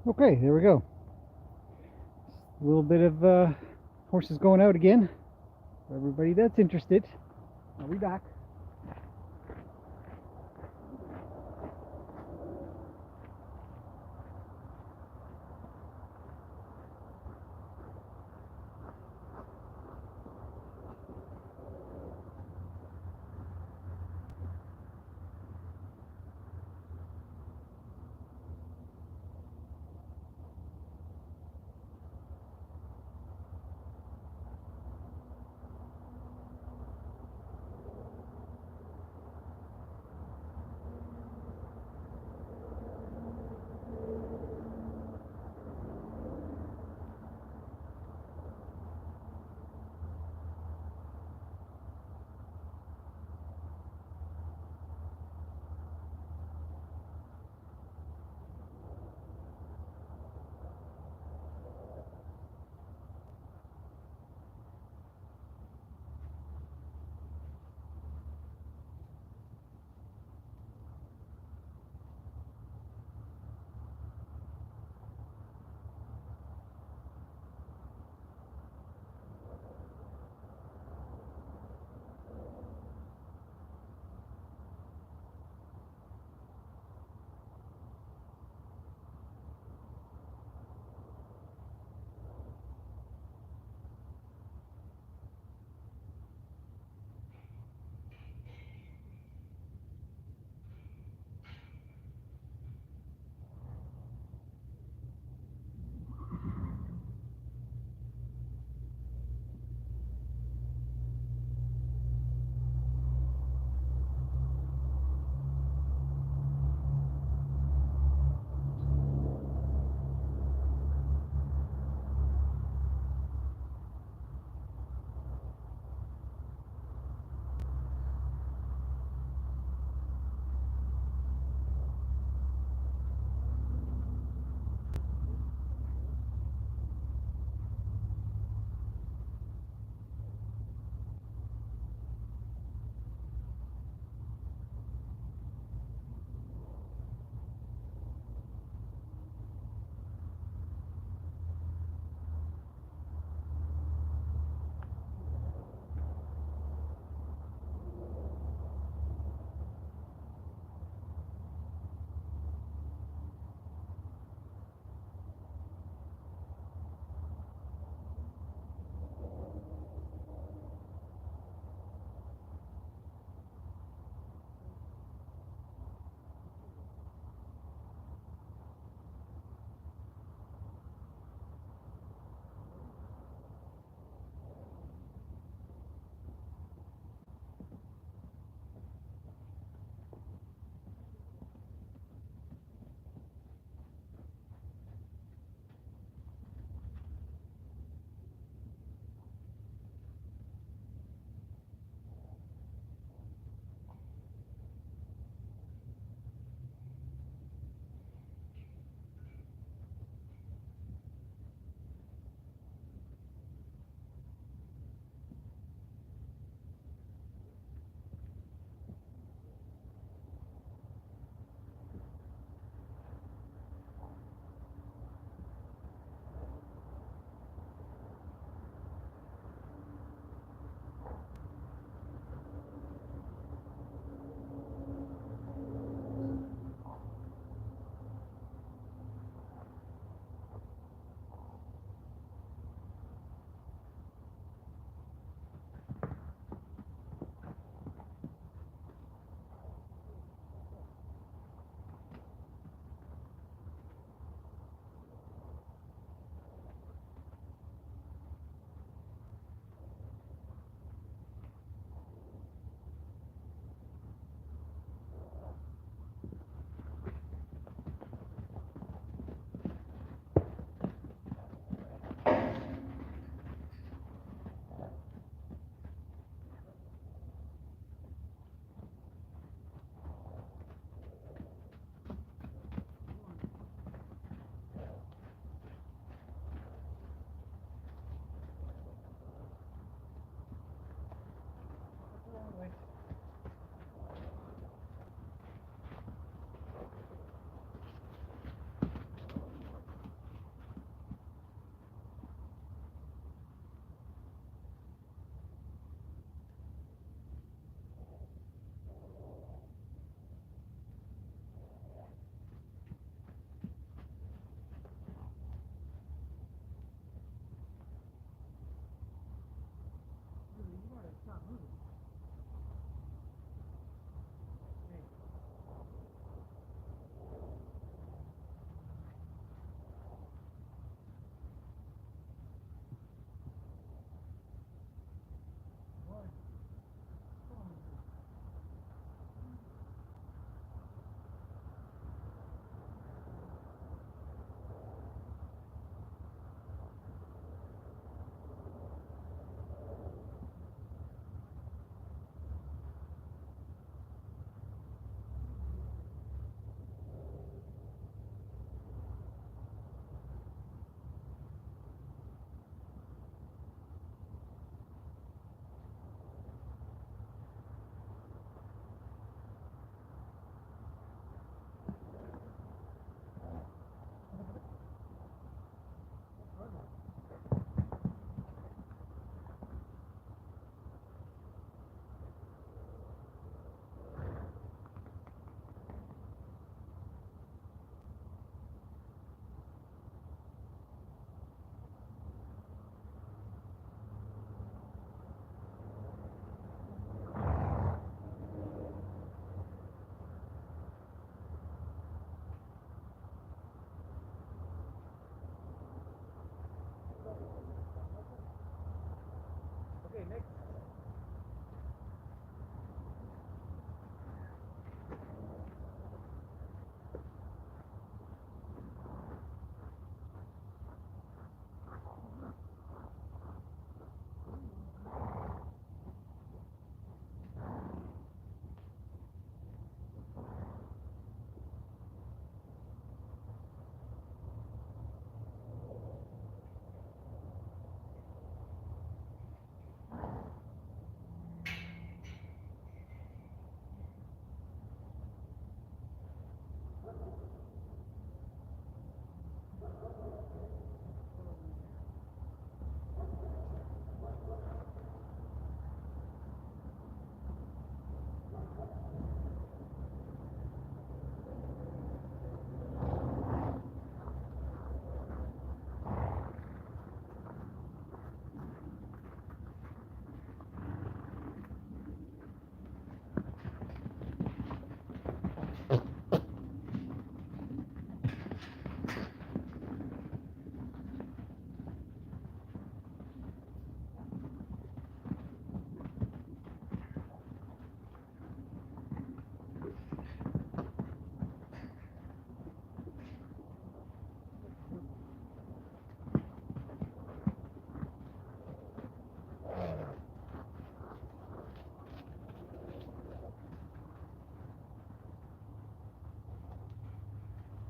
Okay, there we go. A little bit of horses going out again. For everybody that's interested, I'll be back.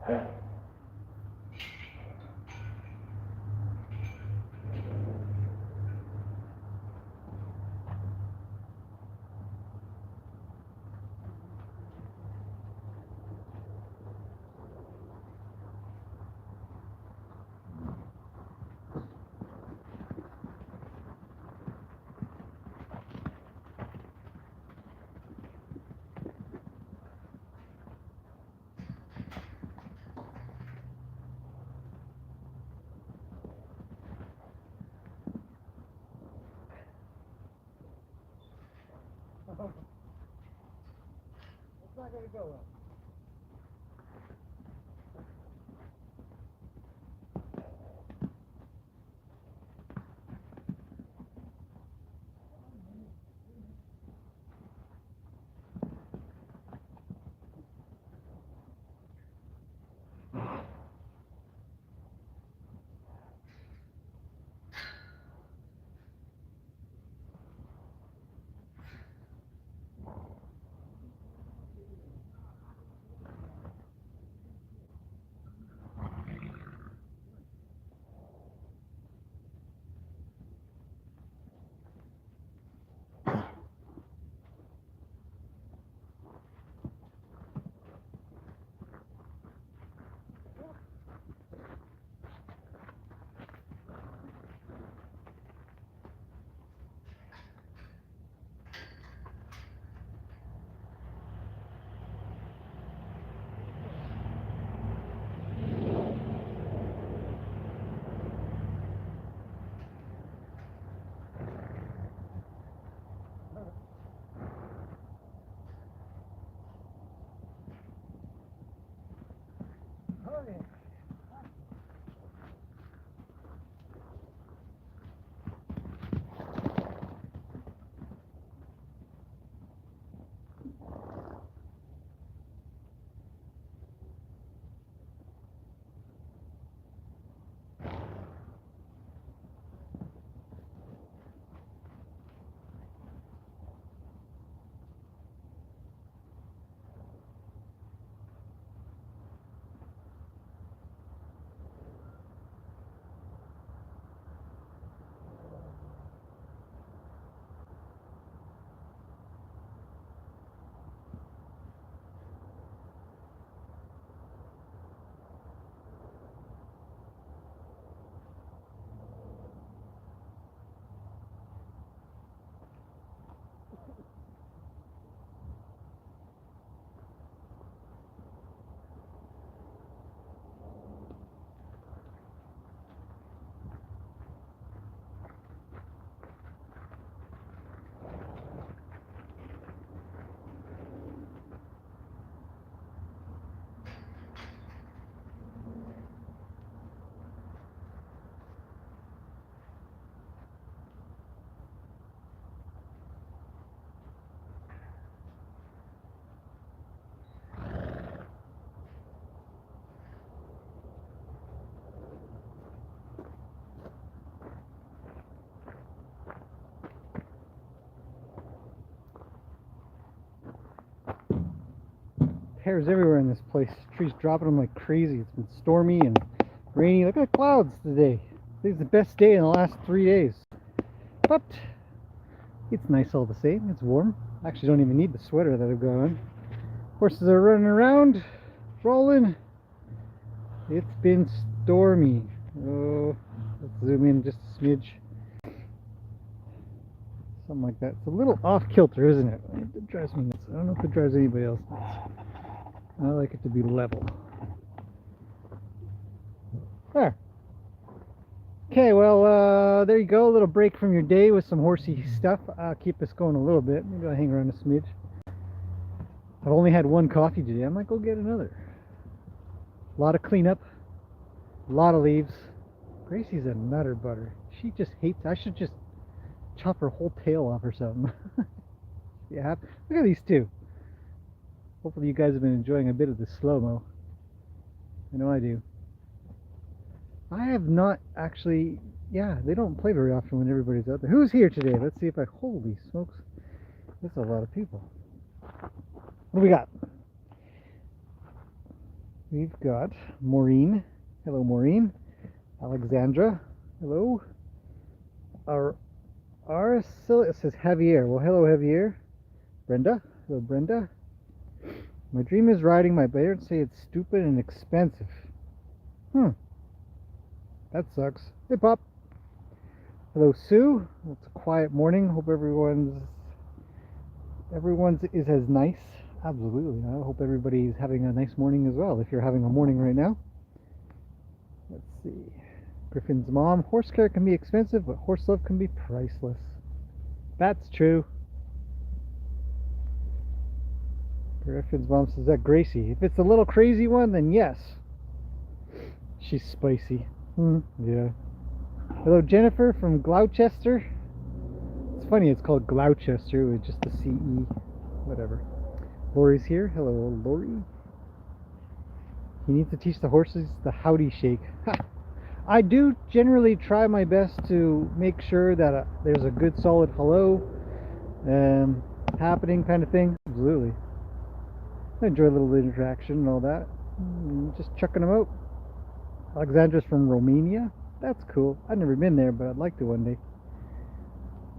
It's not going to go well. Hairs everywhere in this place. Trees dropping them like crazy. It's been stormy and rainy. Look at the clouds today. Today's the best day in the last 3 days. But it's nice all the same. It's warm. I actually don't even need the sweater that I've got on. Horses are running around, rolling. It's been stormy. Oh, let's zoom in just a smidge. Something like that. It's a little off kilter, isn't it? It drives me nuts. I don't know if it drives anybody else nuts. I like it to be level. There. Okay, well, there you go. A little break from your day with some horsey stuff. I'll keep this going a little bit. Maybe I'll hang around a smidge. I've only had one coffee today. I might go get another. A lot of cleanup. A lot of leaves. Gracie's a nutter butter. She just hates. I should just chop her whole tail off or something. Yeah, look at these two. Hopefully you guys have been enjoying a bit of the slow-mo. I know I do. I have not actually, yeah, they don't play very often when everybody's out there. Who's here today? Let's see if holy smokes, that's a lot of people. What do we got? We've got Maureen. Hello, Maureen. Alexandra. Hello. Our it says Javier. Well, hello, Javier. Brenda. Hello, Brenda. My dream is riding my parents say it's stupid and expensive. That sucks. Hey, Pop. Hello, Sue. It's a quiet morning. Hope everyone's is as nice. Absolutely. I hope everybody's having a nice morning as well. If you're having a morning right now. Let's see. Griffin's mom. Horse care can be expensive, but horse love can be priceless. That's true. Griffin's mom says that Gracie. If it's a little crazy one, then yes. She's spicy. Yeah. Hello, Jennifer from Gloucester. It's funny, it's called Gloucester with just the CE. Whatever. Lori's here. Hello, Lori. You need to teach the horses the howdy shake. I do generally try my best to make sure that there's a good solid hello happening kind of thing. Absolutely. I enjoy a little interaction and all that. Just chucking them out. Alexandra's from Romania. That's cool. I've never been there, but I'd like to one day.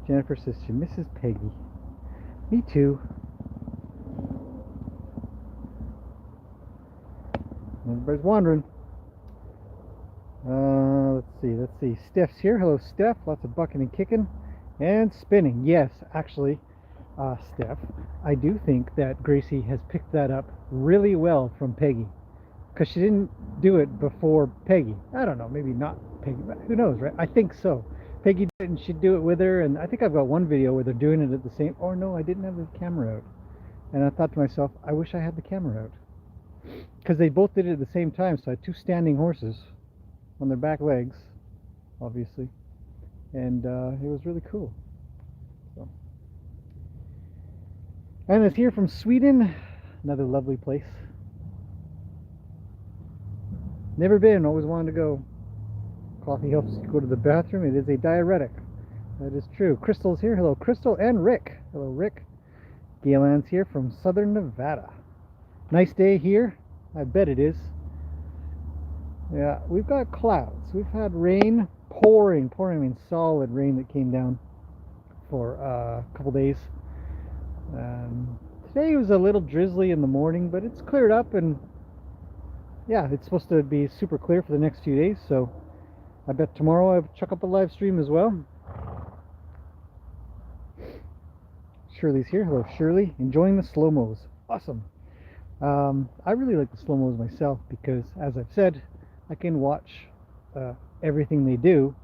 Jennifer says she misses Peggy. Me too. Everybody's wandering. Let's see. Steph's here. Hello, Steph. Lots of bucking and kicking and spinning. Yes, actually, Steph, I do think that Gracie has picked that up really well from Peggy, because she didn't do it before Peggy. I don't know, maybe not Peggy, but who knows, right? I think so. Peggy did it and she'd do it with her, and I think I've got one video where they're doing it at the same. Oh no, I didn't have the camera out, and I thought to myself, I wish I had the camera out, because they both did it at the same time. So I had two standing horses on their back legs, obviously, and it was really cool. So. Anna's here from Sweden, another lovely place. Never been, always wanted to go. Coffee helps you go to the bathroom. It is a diuretic. That is true. Crystal's here. Hello, Crystal, and Rick. Hello, Rick. Gaylan's here from Southern Nevada. Nice day here. I bet it is. Yeah, we've got clouds. We've had rain, pouring, I mean solid rain that came down for a couple days. Today was a little drizzly in the morning, but it's cleared up, and yeah, it's supposed to be super clear for the next few days, so I bet tomorrow I'll chuck up a live stream as well. Shirley's here. Hello, Shirley. Enjoying the slow-mos. Awesome. I really like the slow-mos myself because, as I've said, I can watch everything they do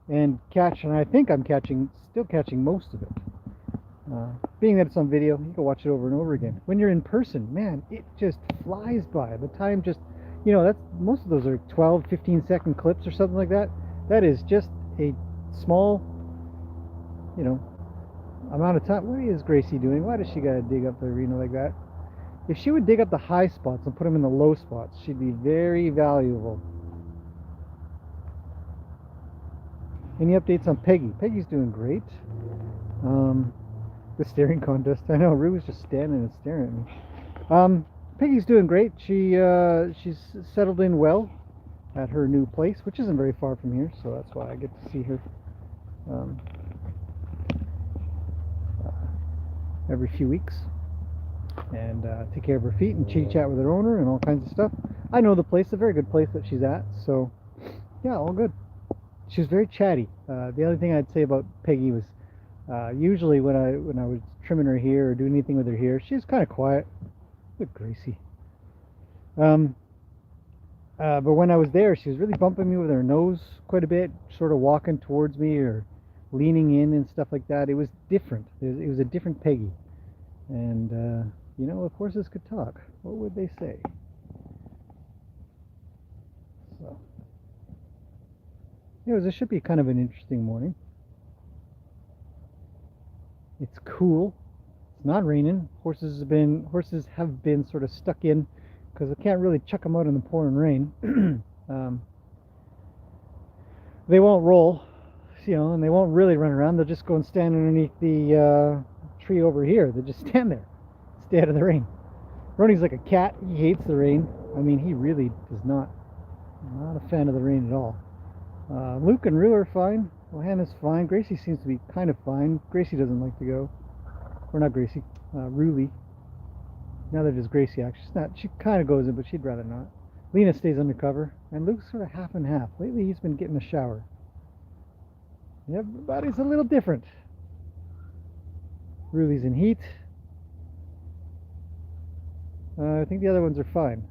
and catch, and I think I'm still catching most of it. Being that it's on video, you can watch it over and over again. When you're in person, man, it just flies by. The time just, that's most of those are 12, 15-second clips or something like that. That is just a small, amount of time. What is Gracie doing? Why does she gotta dig up the arena like that? If she would dig up the high spots and put them in the low spots, she'd be very valuable. Any updates on Peggy? Peggy's doing great. The staring contest. I know, Rue was just standing and staring at me. Peggy's doing great. She's settled in well at her new place, which isn't very far from here, so that's why I get to see her every few weeks and take care of her feet and chit chat with her owner and all kinds of stuff. I know the place, a very good place that she's at, so yeah, all good. She was very chatty. The other thing I'd say about Peggy was usually when I was trimming her hair or doing anything with her hair, she was kind of quiet. Look, Gracie. But when I was there, she was really bumping me with her nose quite a bit, sort of walking towards me or leaning in and stuff like that. It was different. It was a different Peggy. And, if horses could talk, what would they say? So, it should be kind of an interesting morning. It's cool. It's not raining. Horses have been sort of stuck in because I can't really chuck them out in the pouring rain. They won't roll, and they won't really run around. They'll just go and stand underneath the tree over here. They just stand there, stay out of the rain. Ronnie's like a cat. He hates the rain. I mean, he really does not a fan of the rain at all. Luke and Rue are fine. Johanna's fine. Gracie seems to be kind of fine. Gracie doesn't like to go. Or not Gracie. Rulie. Now that it is Gracie, actually. She's not, she kind of goes in, but she'd rather not. Lena stays undercover. And Luke's sort of half and half. Lately, he's been getting a shower. Everybody's a little different. Rulie's in heat. I think the other ones are fine.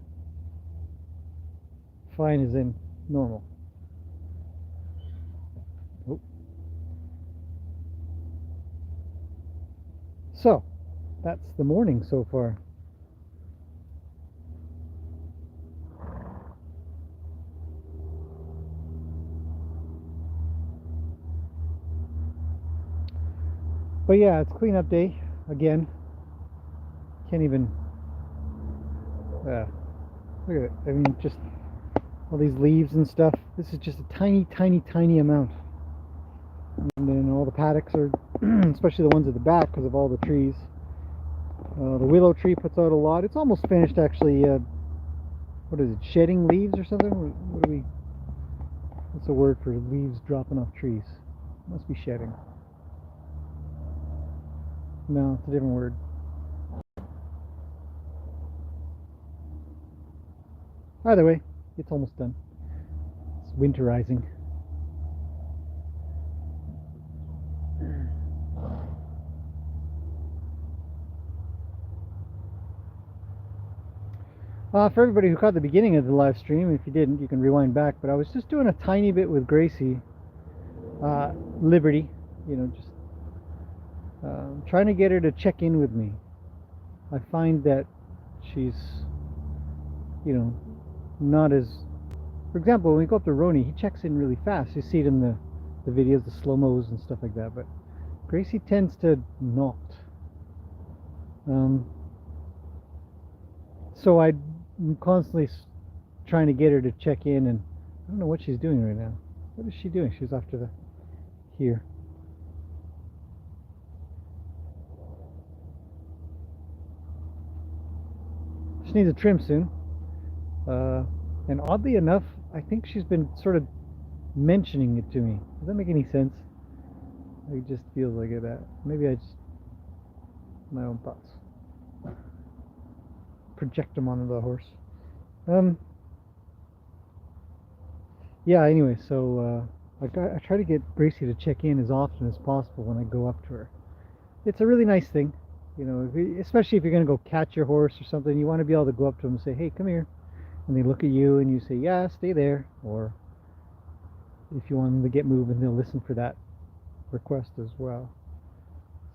Fine is in normal. Oh. So, that's the morning so far. But yeah, it's cleanup day again. Can't even look at it. I mean, just all these leaves and stuff. This is just a tiny amount. And then all the paddocks are, especially the ones at the back, because of all the trees. The willow tree puts out a lot. It's almost finished, actually. What is it? Shedding leaves or something? What do we? What's a word for leaves dropping off trees? It must be shedding. No, it's a different word. Either way, it's almost done. It's winterizing. For everybody who caught the beginning of the live stream, if you didn't, you can rewind back. But I was just doing a tiny bit with Gracie, Liberty, you know, just trying to get her to check in with me. I find that she's, you know, not as, for example, when we go up to Roni, he checks in really fast. You see it in the videos, the slow-mos and stuff like that, but Gracie tends to not. So I'm constantly trying to get her to check in, and I don't know what she's doing right now. What is she doing? She's off to the here. She needs a trim soon. And oddly enough, I think she's been sort of mentioning it to me. Does that make any sense? It just feels like it. Maybe I just my own thoughts project them onto the horse. Yeah. Anyway, so I try to get Gracie to check in as often as possible when I go up to her. It's a really nice thing, you know. Especially if you're going to go catch your horse or something, you want to be able to go up to them and say, "Hey, come here." And they look at you and you say, "Yeah, stay there." Or if you want them to get moving, they'll listen for that request as well.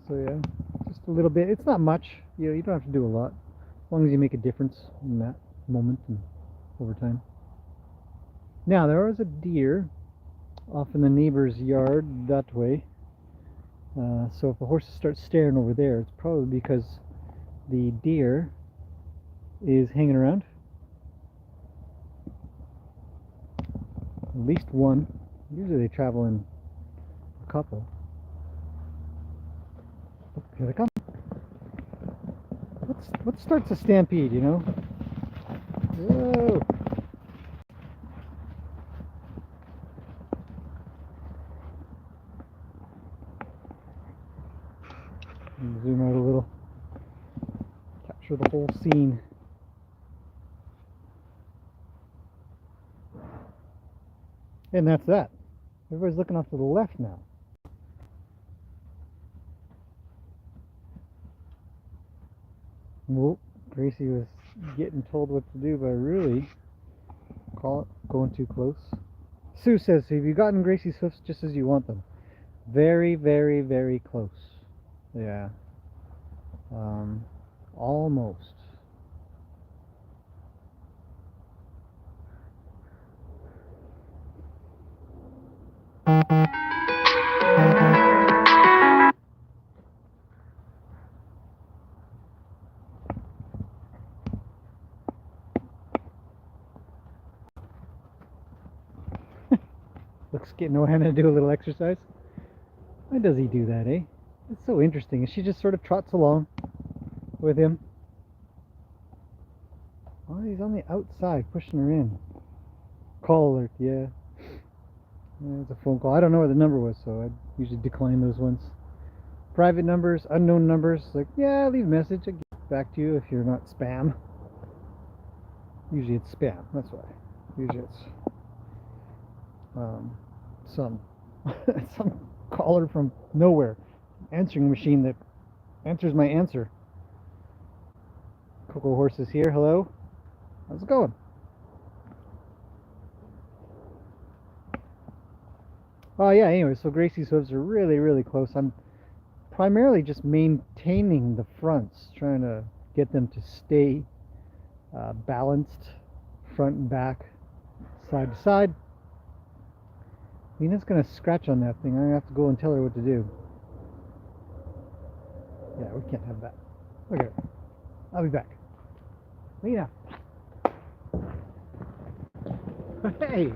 So yeah, just a little bit. It's not much. You know, you don't have to do a lot, as long as you make a difference in that moment and over time. Now, there was a deer off in the neighbor's yard that way. So if a horse starts staring over there, it's probably because the deer is hanging around. At least one. Usually they travel in a couple. Oh, here they come. What starts a stampede, you know? Whoa! Zoom out a little. Capture the whole scene. And that's that. Everybody's looking off to the left now. Well, Gracie was getting told what to do by Rulie. Call it going too close. Sue says, have you gotten Gracie's hoofs just as you want them? Very, very, very close. Yeah. Almost. Looks getting Johanna to do a little exercise. Why does he do that, eh? It's so interesting. And she just sort of trots along with him. Oh, he's on the outside pushing her in. Call alert, yeah. It's a phone call. I don't know what the number was, so I usually decline those ones. Private numbers, unknown numbers, like, yeah, leave a message. I'll get back to you if you're not spam. Usually it's spam, that's why. Usually it's some some caller from nowhere, answering machine that answers my answer. Coco Horse is here. Hello. How's it going? Oh yeah, anyway, so Gracie's hooves are really, really close. I'm primarily just maintaining the fronts, trying to get them to stay balanced, front and back, side to side. Lena's gonna scratch on that thing. I'm gonna have to go and tell her what to do. Yeah, we can't have that. Look at it. I'll be back. Lena. Hey,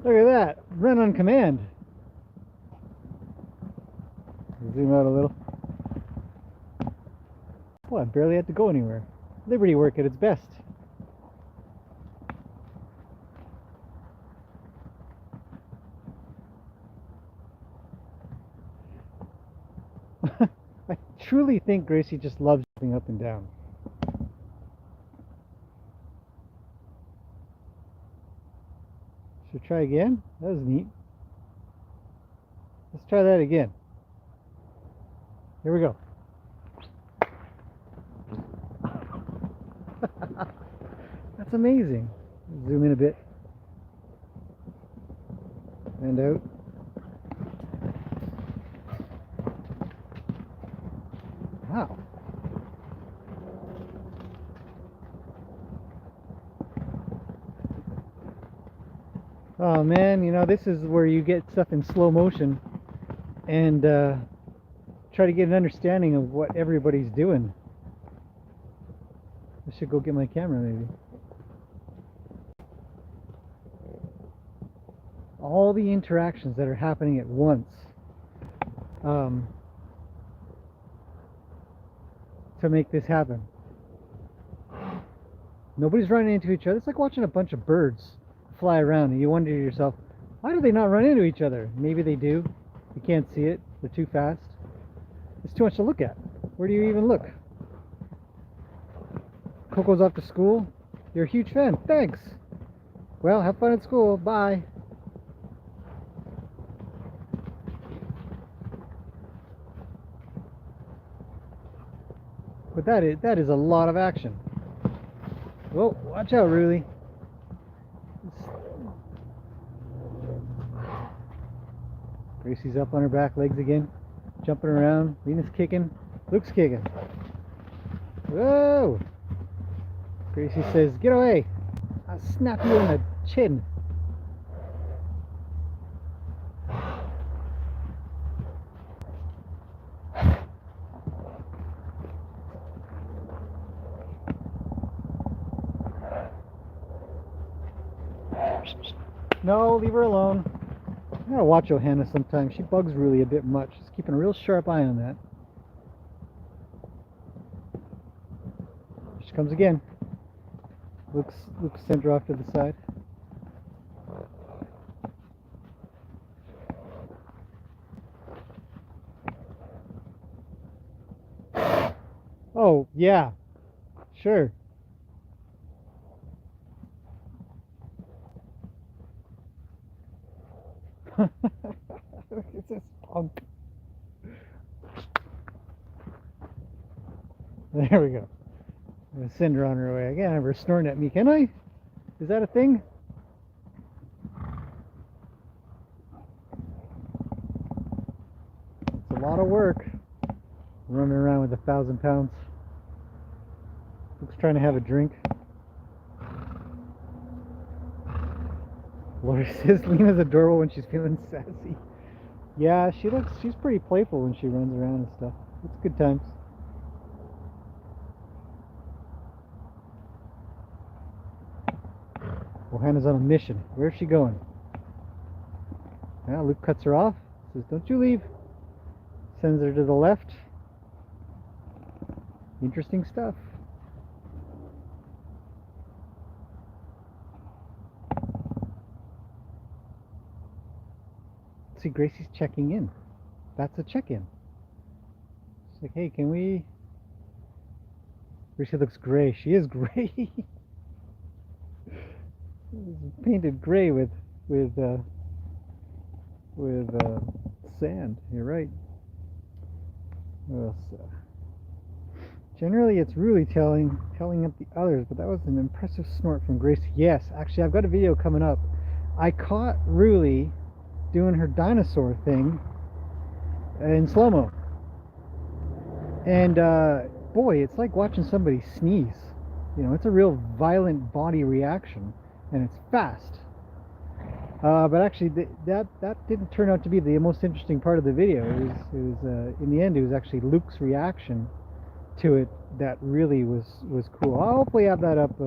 look at that. Run on command. Zoom out a little. Boy, I barely had to go anywhere. Liberty work at its best. I truly think Gracie just loves jumping up and down. Should we try again? That was neat. Let's try that again. Here we go. That's amazing. Zoom in a bit. And out. Wow. Oh man, you know, this is where you get stuff in slow motion and try to get an understanding of what everybody's doing. I should go get my camera maybe. All the interactions that are happening at once to make this happen. Nobody's running into each other. It's like watching a bunch of birds fly around and you wonder to yourself, why do they not run into each other? Maybe they do. You can't see it. They're too fast. It's too much to look at. Where do you even look? Coco's off to school. You're a huge fan. Thanks. Well, have fun at school. Bye. But that is a lot of action. Whoa, watch out, Ruly. Gracie's up on her back legs again, jumping around. Lena's kicking. Luke's kicking. Whoa! Gracie says, "Get away! I'll snap you in the chin." No, leave her alone. I gotta watch Johanna sometimes. She bugs Ruly a bit much. Just keeping a real sharp eye on that. She comes again. Luke's sent her off to the side. Oh, yeah. Sure. Look at this punk. There we go. I'm gonna send her on her way. I can't have her snoring at me, can I? Is that a thing? It's a lot of work running around with 1,000 pounds. Luke's trying to have a drink. Lori says Lena's adorable when she's feeling sassy. Yeah, she's pretty playful when she runs around and stuff. It's good times. Well, Hannah's on a mission. Where's she going? Yeah, Luke cuts her off. Says, "Don't you leave." Sends her to the left. Interesting stuff. see, Gracie's checking in. That's a check-in. She's like, hey, can we... Gracie looks gray. She is gray. Painted gray with sand. You're right. Well, so generally, it's really telling up the others, but that was an impressive snort from Gracie. Yes, actually, I've got a video coming up. I caught Ruli doing her dinosaur thing in slow-mo. And boy, it's like watching somebody sneeze. You know, it's a real violent body reaction, and it's fast. But actually, that didn't turn out to be the most interesting part of the video. It was in the end, it was actually Luke's reaction to it that really was cool. I'll hopefully have that up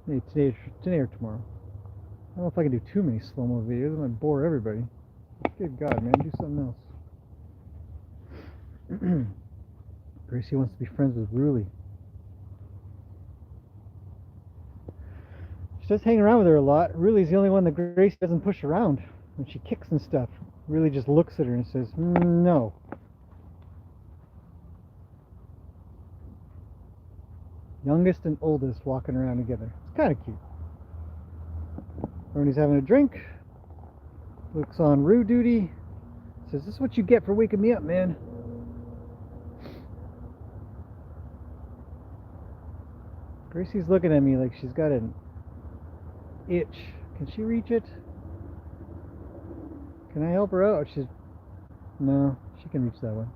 maybe today or tomorrow. I don't know if I can do too many slow-mo videos. I might bore everybody. Good God, man, do something else. Gracie wants to be friends with Ruli. She does hang around with her a lot. Ruli's the only one that Gracie doesn't push around when she kicks and stuff. Ruli just looks at her and says, no. Youngest and oldest walking around together. It's kind of cute. Ernie's having a drink. Luke's on Roo duty. Says, this is what you get for waking me up, man. Gracie's looking at me like she's got an itch. Can she reach it? Can I help her out? She's... No, she can reach that one.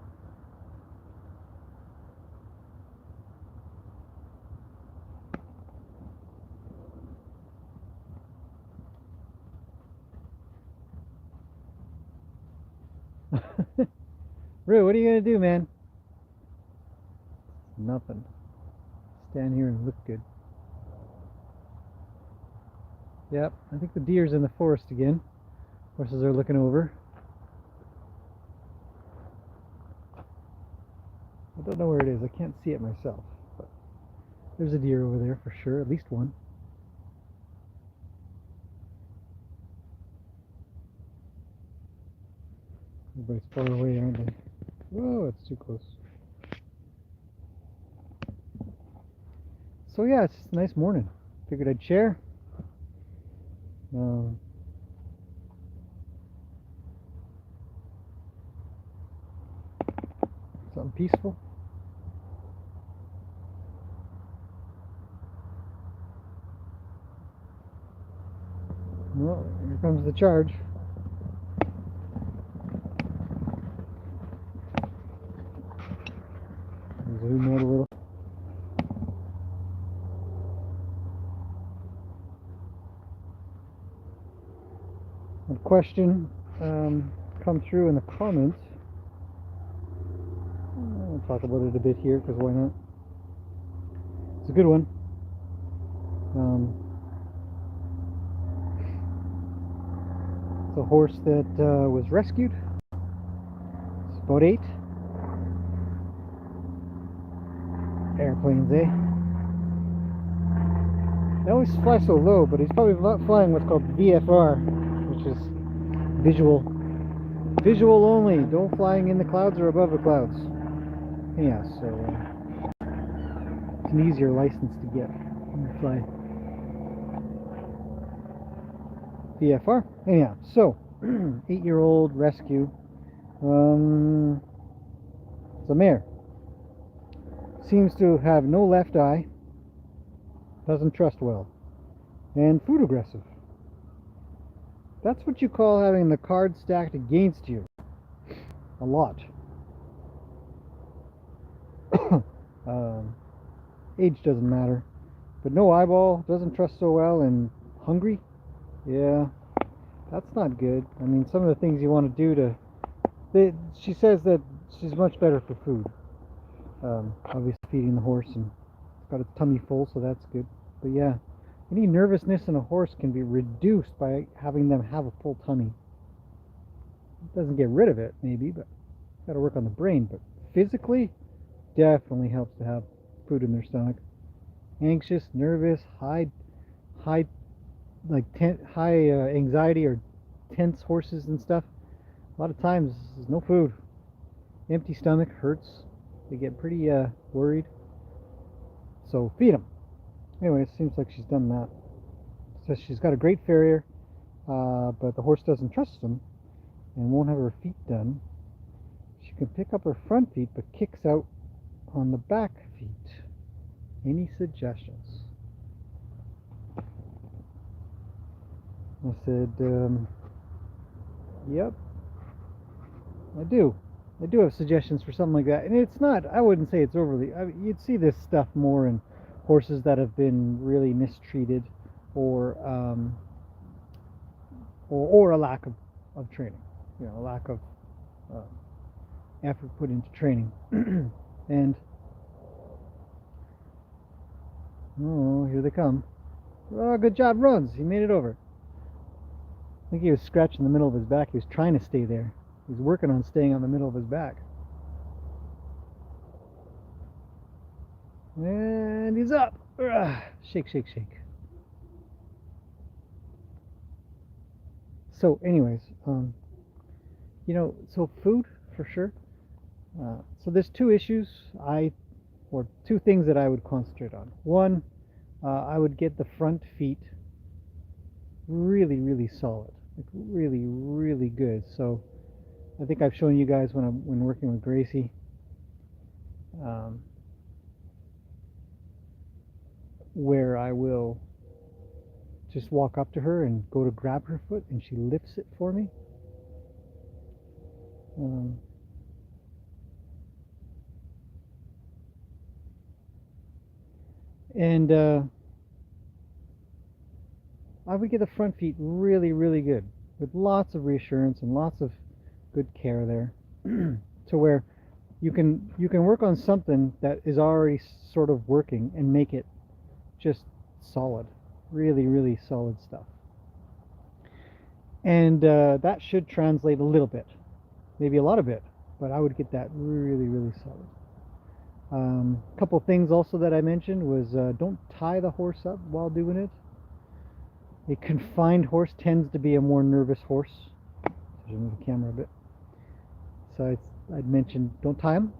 Roo, what are you gonna do, man? Nothing. Stand here and look good. Yep, I think the deer's in the forest again. Horses are looking over. I don't know where it is. I can't see it myself. But there's a deer over there for sure, at least one. Everybody's far away, aren't they? Whoa, it's too close. So yeah, it's just a nice morning. Figured I'd share. Something peaceful. Well, here comes the charge. Zoom out a little. A question come through in the comments. I'll talk about it a bit here because why not? It's a good one. It's a horse that was rescued. It's about 8. Airplanes, eh? They always fly so low, but he's probably flying what's called VFR, which is visual only. Don't flying in the clouds or above the clouds. Yeah, so it's an easier license to get when you fly VFR. Anyhow, so 8-year-old rescue. It's a mare. Seems to have no left eye. Doesn't trust well. And food aggressive. That's what you call having the cards stacked against you. A lot. Age doesn't matter. But no eyeball, doesn't trust so well, and hungry? Yeah, that's not good. I mean, some of the things you want to do to... she says that she's much better for food. Obviously feeding the horse, and it's got its tummy full, so that's good. But yeah, any nervousness in a horse can be reduced by having them have a full tummy. It doesn't get rid of it, maybe, but got to work on the brain. But physically, definitely helps to have food in their stomach. Anxious, nervous, high anxiety or tense horses and stuff, A lot of times, there's no food. Empty stomach hurts. They get pretty worried. So feed them. Anyway, it seems like she's done that. So she's got a great farrier, but the horse doesn't trust them and won't have her feet done. She can pick up her front feet, but kicks out on the back feet. Any suggestions? I said, yep, I do. I do have suggestions for something like that. And it's not, I wouldn't say it's overly, you'd see this stuff more in horses that have been really mistreated or a lack of training, you know, a lack of effort put into training. And oh, here they come. Oh, good job, runs. He made it over. I think he was scratching the middle of his back. He was trying to stay there. He was working on staying on the middle of his back. And he's up. Shake, shake, shake. So anyways, you know, so food for sure. So there's two issues or two things that I would concentrate on. One, I would get the front feet really, really solid, like really, really good. So I think I've shown you guys when working with Gracie. Where I will just walk up to her and go to grab her foot and she lifts it for me. And I would get the front feet really, really good with lots of reassurance and lots of good care there to where you can work on something that is already sort of working and make it just solid, really, really solid stuff. And that should translate a little bit, maybe a lot of it, but I would get that really, really solid. A couple things also that I mentioned was don't tie the horse up while doing it. A confined horse tends to be a more nervous horse. I'll move the camera a bit. So I'd mentioned don't tie them.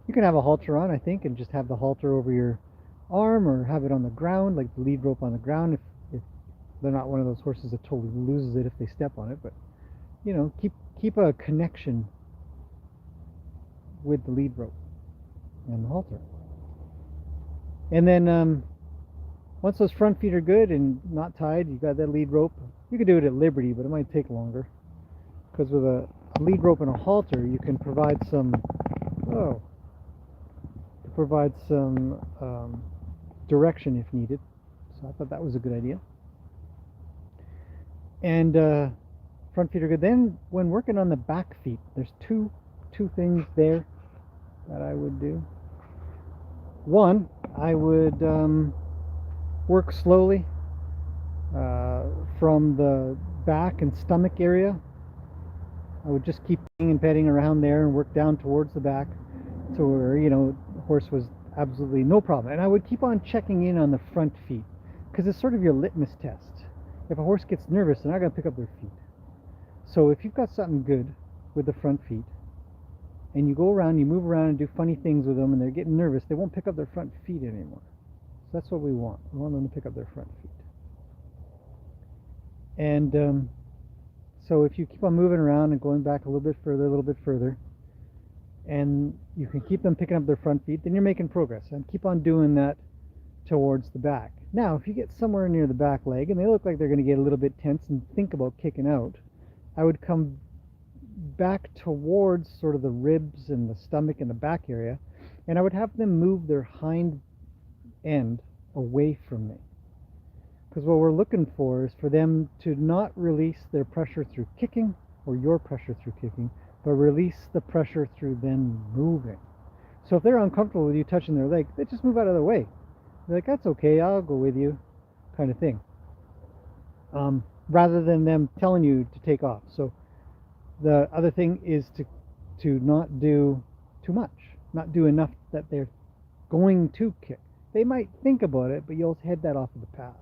You can have a halter on, I think, and just have the halter over your arm or have it on the ground, like the lead rope on the ground if they're not one of those horses that totally loses it if they step on it. But, you know, keep a connection with the lead rope and the halter. And then once those front feet are good and not tied, you got that lead rope. You could do it at liberty, but it might take longer. Because with a lead rope and a halter, you can provide some direction if needed. So I thought that was a good idea. And front feet are good. Then when working on the back feet, there's two things there that I would do. One, I would work slowly from the back and stomach area. I would just keep petting around there and work down towards the back to where, you know, the horse was absolutely no problem. And I would keep on checking in on the front feet because it's sort of your litmus test. If a horse gets nervous, they're not going to pick up their feet. So if you've got something good with the front feet and you go around, you move around and do funny things with them and they're getting nervous, they won't pick up their front feet anymore. So that's what we want. We want them to pick up their front feet. And so if you keep on moving around and going back a little bit further, and you can keep them picking up their front feet, then you're making progress. And keep on doing that towards the back. Now, if you get somewhere near the back leg and they look like they're going to get a little bit tense and think about kicking out, I would come back towards sort of the ribs and the stomach and the back area, and I would have them move their hind end away from me. Because what we're looking for is for them to not release their pressure through kicking or your pressure through kicking, but release the pressure through them moving. So if they're uncomfortable with you touching their leg, they just move out of the way. They're like, that's okay, I'll go with you, kind of thing. Rather than them telling you to take off. So the other thing is to not do too much, not do enough that they're going to kick. They might think about it, but you'll head that off of the paths.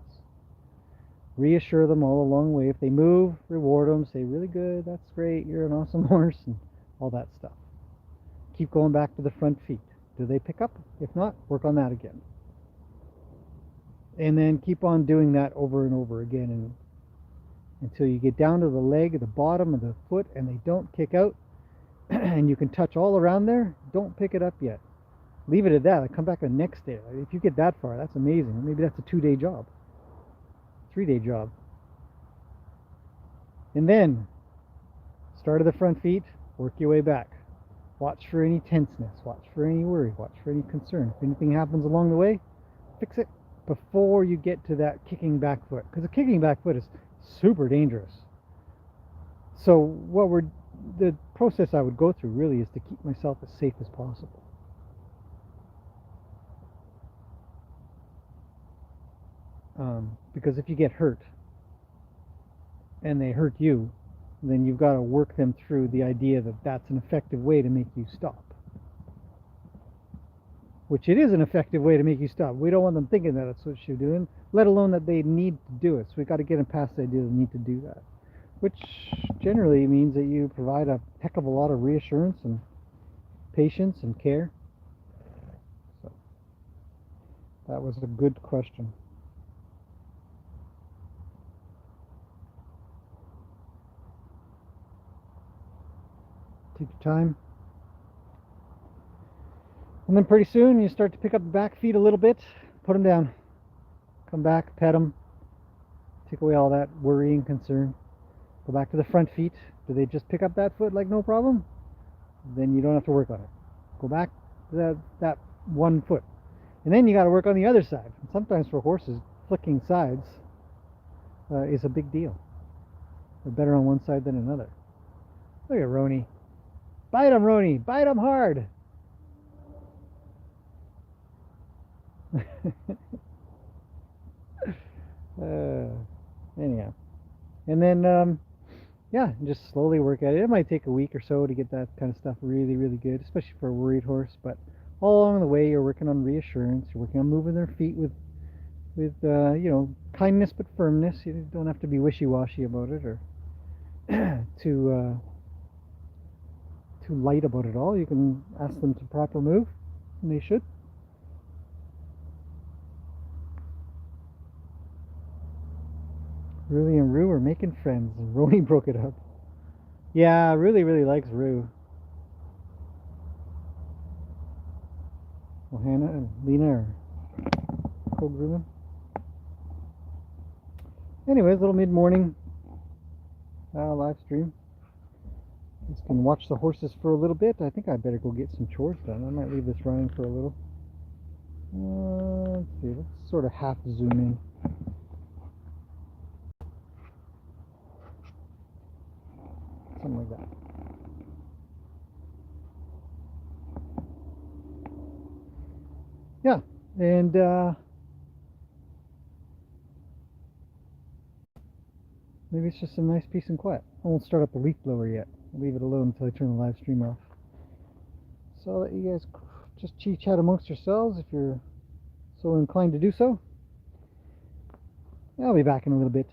Reassure them all along the way. If they move, reward them. Say, really good, that's great, you're an awesome horse, and all that stuff. Keep going back to the front feet. Do they pick up? If not, work on that again. And then keep on doing that over and over again, and until you get down to the leg at the bottom of the foot and they don't kick out and you can touch all around there. Don't pick it up yet. Leave it at that. I'll come back the next day. If you get that far, that's amazing. Maybe that's a 2-day job, 3-day job. And then start at the front feet, work your way back. Watch for any tenseness, watch for any worry, watch for any concern. If anything happens along the way, fix it before you get to that kicking back foot, because the kicking back foot is super dangerous. So the process I would go through really is to keep myself as safe as possible. Because if you get hurt and they hurt you, then you've got to work them through the idea that that's an effective way to make you stop. Which it is an effective way to make you stop. We don't want them thinking that that's what you're doing, let alone that they need to do it. So we've got to get them past the idea they need to do that. Which generally means that you provide a heck of a lot of reassurance and patience and care. So that was a good question. Take your time. And then pretty soon you start to pick up the back feet a little bit, put them down, come back, pet them, take away all that worry and concern. Go back to the front feet. Do they just pick up that foot like no problem? Then you don't have to work on it. Go back to that one foot. And then you got to work on the other side. And sometimes for horses, flicking sides is a big deal. They're better on one side than another. Look at Roni. Bite him, Roni. Bite him hard. Anyhow. And then, yeah, just slowly work at it. It might take a week or so to get that kind of stuff really, really good, especially for a worried horse. But all along the way, you're working on reassurance. You're working on moving their feet with kindness but firmness. You don't have to be wishy-washy about it or too light about it all. You can ask them to proper move, and they should. Ruli and Rue are making friends, and Roni broke it up. Yeah, Ruli really likes Rue. Well, Hannah and Lena are co-grooming. Anyways, little mid-morning live stream. Just can watch the horses for a little bit. I think I better go get some chores done. I might leave this running for a little. Let's see, let's sort of half zoom in. Something like that. Yeah, and maybe it's just some nice peace and quiet. I won't start up the leaf blower yet. I'll leave it alone until I turn the live stream off. So I'll let you guys just chit-chat amongst yourselves if you're so inclined to do so. I'll be back in a little bit.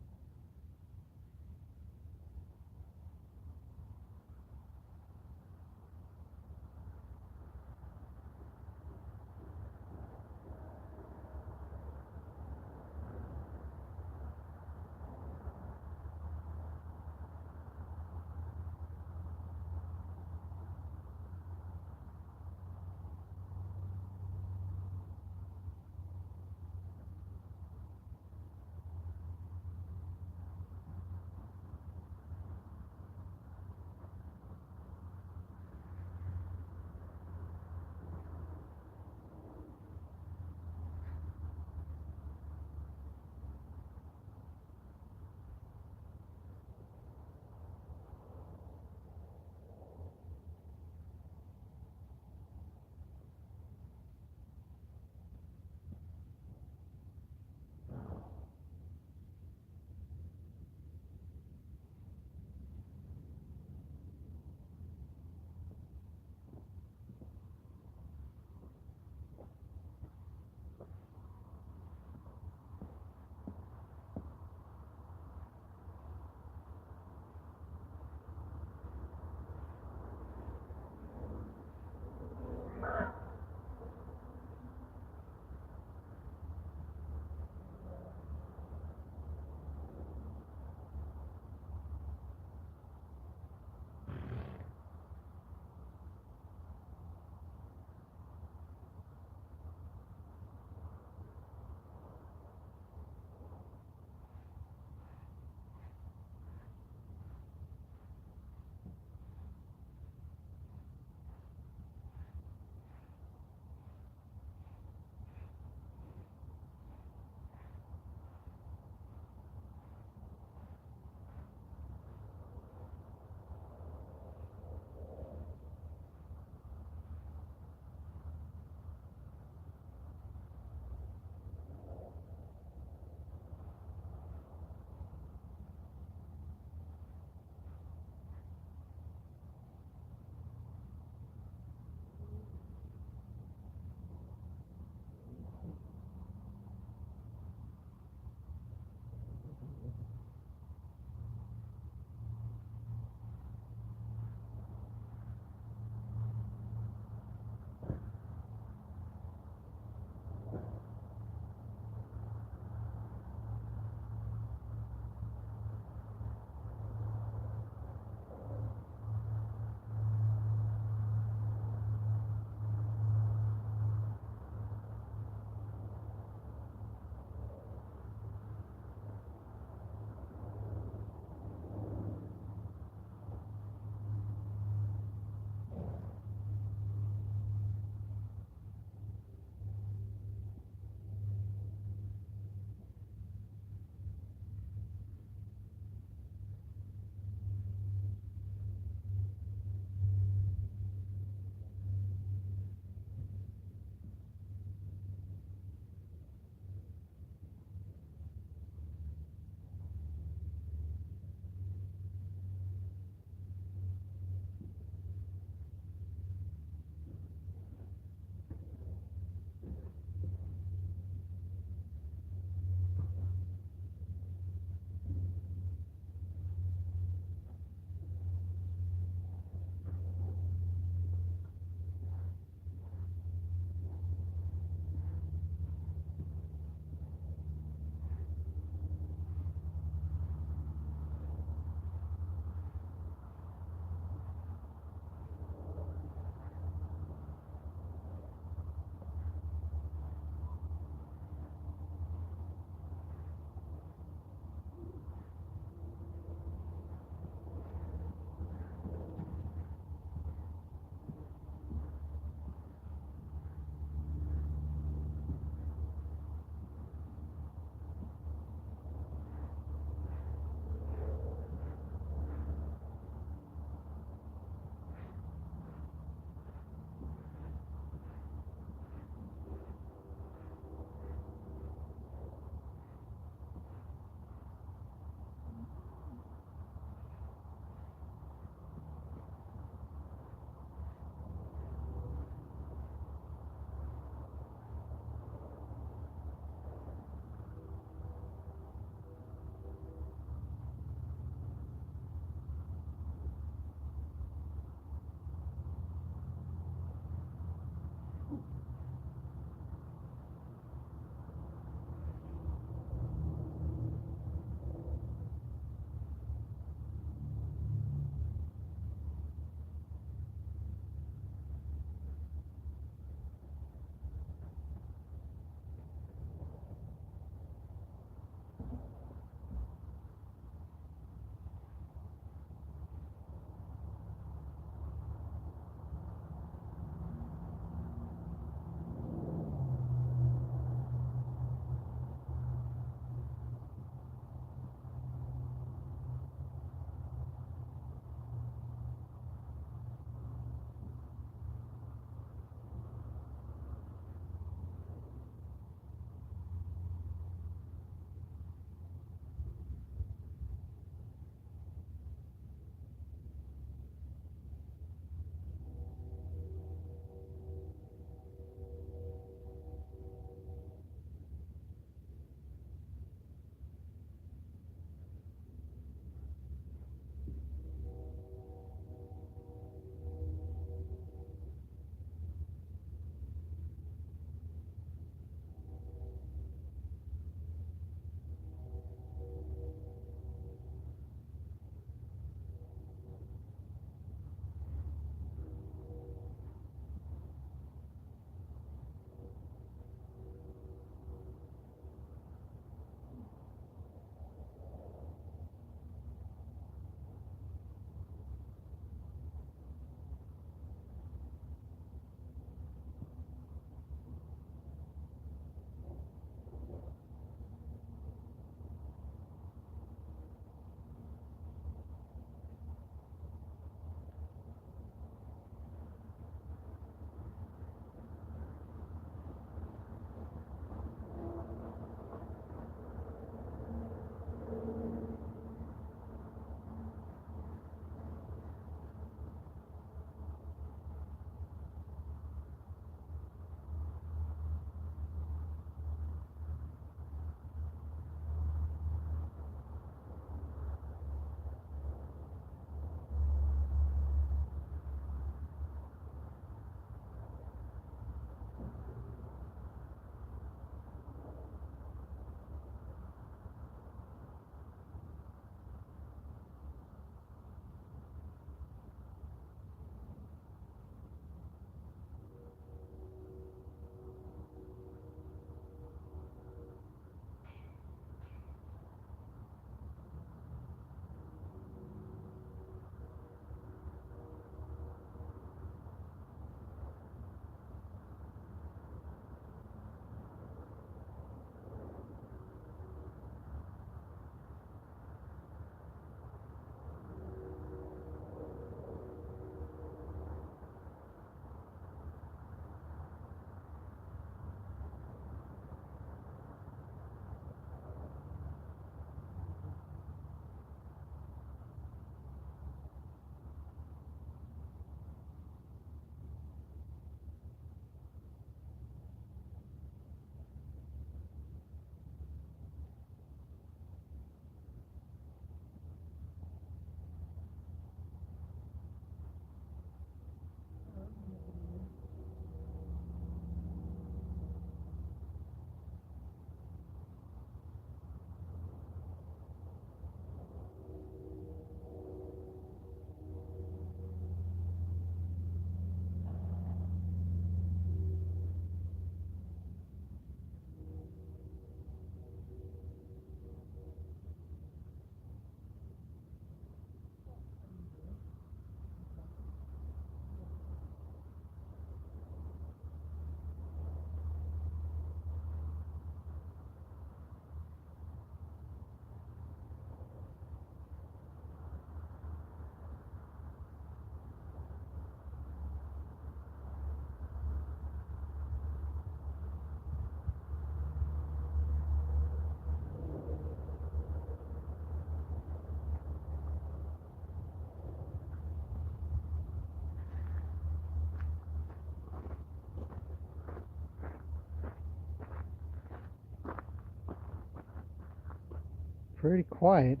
pretty quiet.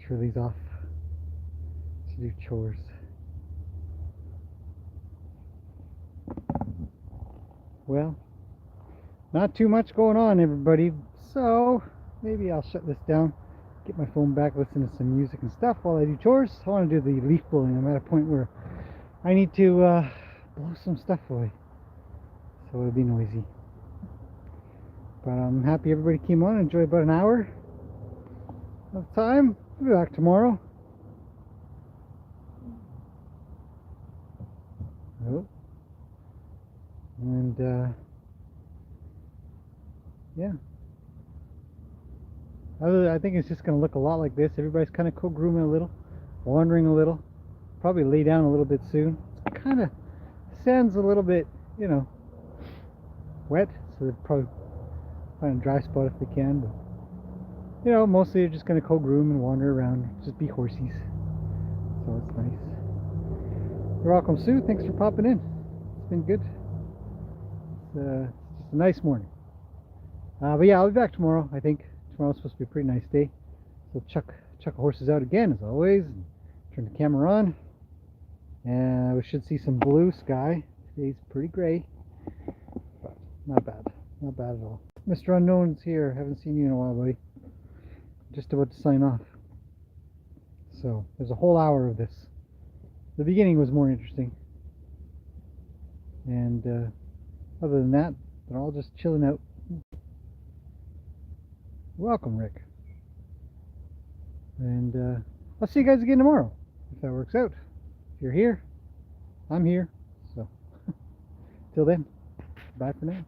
Shirley's off to do chores. Well, not too much going on, everybody, so maybe I'll shut this down, get my phone back, listen to some music and stuff while I do chores. I want to do the leaf blowing. I'm at a point where I need to blow some stuff away, so it'll be noisy. But I'm happy everybody came on. Enjoy about an hour of time. We'll be back tomorrow. Oh. And yeah, I think it's just going to look a lot like this. Everybody's kind of co-grooming a little, wandering a little, probably lay down a little bit soon. It's kind of, sand's a little bit, you know, wet, so they'll probably find a dry spot if they can. But you know, mostly they're just going to co-groom and wander around, just be horsies. So it's nice. You're welcome, Sue. Thanks for popping in. It's been good. It's just a nice morning. But yeah, I'll be back tomorrow. I think tomorrow's supposed to be a pretty nice day. So chuck the horses out again, as always. And turn the camera on. And we should see some blue sky. Today's pretty gray, but not bad. Not bad at all. Mr. Unknown's here. Haven't seen you in a while, buddy. Just about to sign off. So there's a whole hour of this. The beginning was more interesting. And other than that, they're all just chilling out. Welcome, Rick. And I'll see you guys again tomorrow, if that works out. If you're here, I'm here. So till then, bye for now.